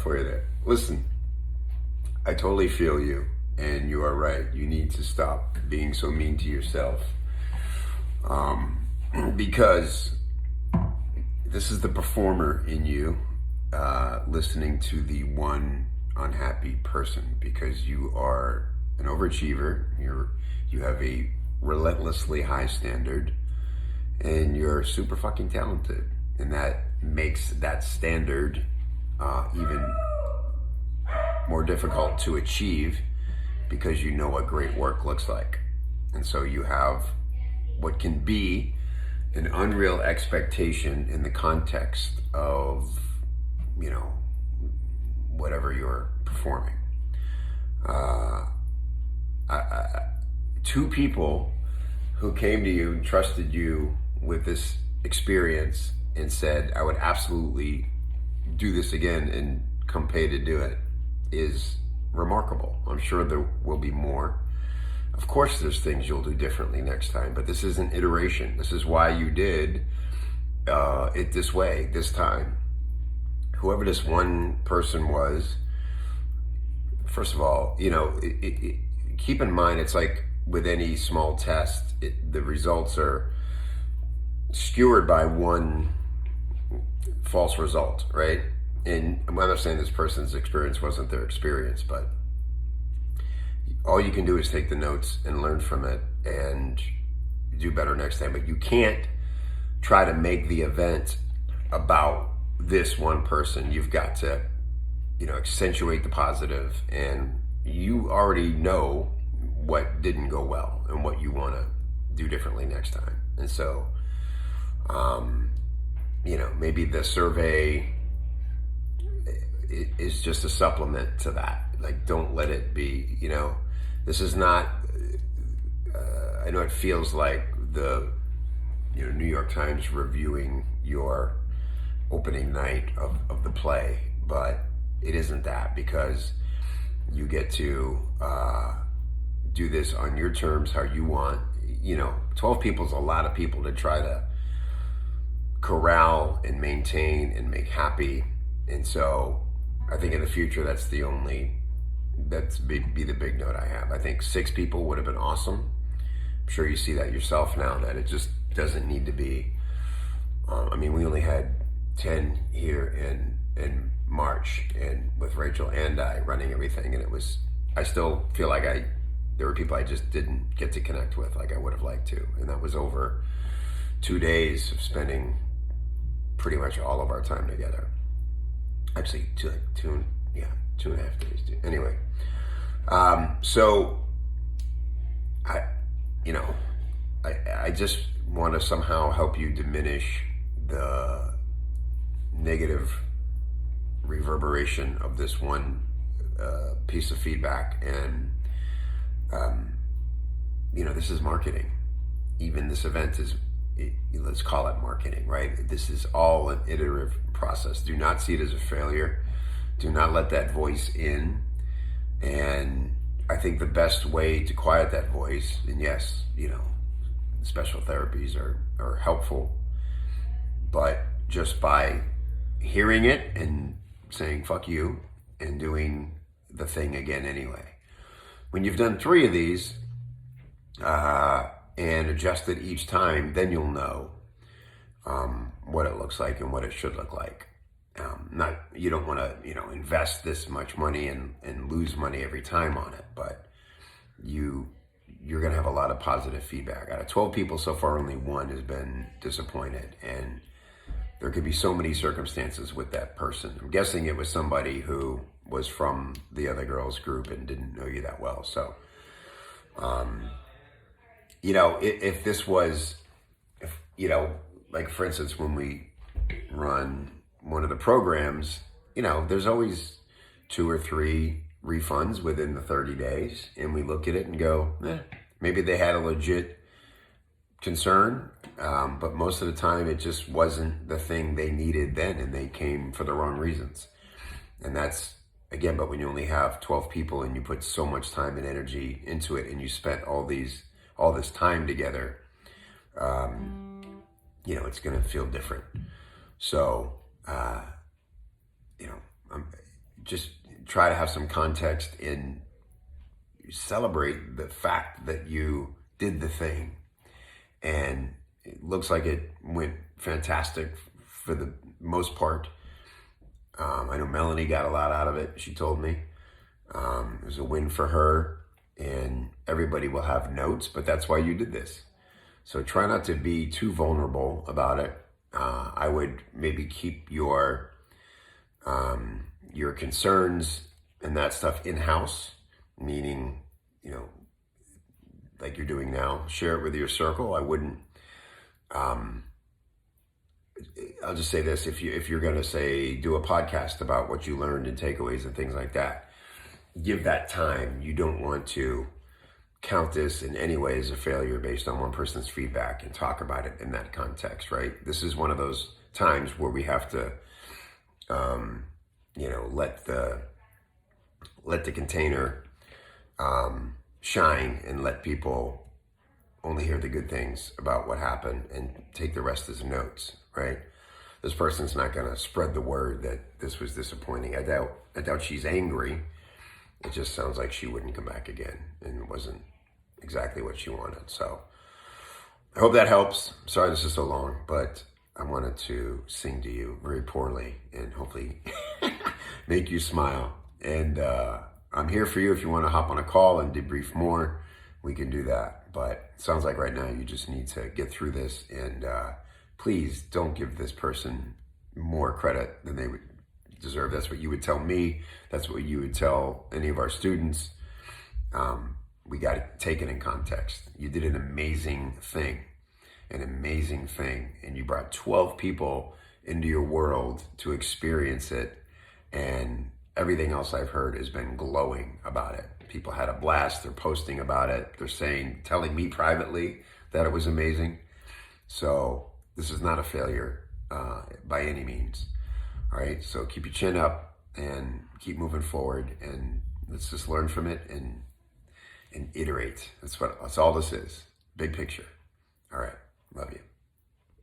for you there. Listen, I totally feel you, and you are right. You need to stop being so mean to yourself, because this is the performer in you listening to the one unhappy person, because you are an overachiever. You have a relentlessly high standard, and you're super fucking talented, and that makes that standard even more difficult to achieve, because you know what great work looks like. And so you have what can be an unreal expectation in the context of, you know, whatever you're performing. Two people who came to you and trusted you with this experience and said, I would absolutely do this again and come pay to do it, is remarkable. I'm sure there will be more. Of course, there's things you'll do differently next time, but this is an iteration. This is why you did it this way, this time. Whoever this one person was, first of all, you know, keep in mind, it's like with any small test, the results are skewered by one false result, right? And I'm not saying this person's experience wasn't their experience, but all you can do is take the notes and learn from it and do better next time. But you can't try to make the event about this one person. You've got to, you know, accentuate the positive, and you already know what didn't go well and what you want to do differently next time. And so, you know, maybe the survey is just a supplement to that. Like, don't let it be, you know, this is not, I know it feels like the, you know, New York Times reviewing your opening night of the play, but it isn't that, because you get to do this on your terms, how you want. You know, 12 people is a lot of people to try to corral and maintain and make happy. And so I think in the future, that's the only, be the big note I have. I think 6 people would have been awesome. I'm sure you see that yourself now, that it just doesn't need to be. I mean, we only had 10 here in March, and with Rachel and I running everything, and it was, I still feel like there were people I just didn't get to connect with like I would have liked to. And that was over 2 days of spending pretty much all of our time together. Actually, two and a half days. Anyway, so I just want to somehow help you diminish the negative reverberation of this one piece of feedback. And you know, this is marketing. Even this event is, let's call it marketing, right? This is all an iterative process. Do not see it as a failure. Do not let that voice in. And I think the best way to quiet that voice, and yes, you know, special therapies are helpful, but just by hearing it and saying fuck you and doing the thing again anyway. When you've done 3 of these and adjusted each time, then you'll know what it looks like and what it should look like. You don't want to, you know, invest this much money and lose money every time on it, but you're going to have a lot of positive feedback. Out of 12 people so far, only 1 has been disappointed, and there could be so many circumstances with that person. I'm guessing it was somebody who was from the other girls' group and didn't know you that well. So, you know, if this was, you know, like for instance, when we run one of the programs, you know, there's always 2 or 3 refunds within the 30 days. And we look at it and go, maybe they had a legit concern, but most of the time it just wasn't the thing they needed then, and they came for the wrong reasons. And that's, again, but when you only have 12 people and you put so much time and energy into it, and you spent all this time together, you know, it's going to feel different. So, you know, just try to have some context and celebrate the fact that you did the thing. And it looks like it went fantastic for the most part. I know Melanie got a lot out of it, she told me. It was a win for her, and everybody will have notes, but that's why you did this. So try not to be too vulnerable about it. I would maybe keep your concerns and that stuff in-house, meaning, you know, like you're doing now, share it with your circle. I wouldn't, I'll just say this, if you're going to say, do a podcast about what you learned and takeaways and things like that, give that time. You don't want to count this in any way as a failure based on one person's feedback and talk about it in that context, right? This is one of those times where we have to, you know, let the container shine and let people only hear the good things about what happened and take the rest as notes, right? This person's not going to spread the word that this was disappointing. I doubt she's angry. It just sounds like she wouldn't come back again, and it wasn't exactly what she wanted. So I hope that helps. Sorry this is so long, but I wanted to sing to you very poorly and hopefully make you smile. And I'm here for you. If you want to hop on a call and debrief more, we can do that. But it sounds like right now you just need to get through this, and please don't give this person more credit than they would deserve. That's what you would tell me. That's what you would tell any of our students. We got to take it in context. You did an amazing thing, and you brought 12 people into your world to experience it, and everything else I've heard has been glowing about it. People had a blast. They're posting about it. They're telling me privately that it was amazing. So this is not a failure by any means. All right, so keep your chin up and keep moving forward, and let's just learn from it and iterate. That's all this is. Big picture. All right, love you.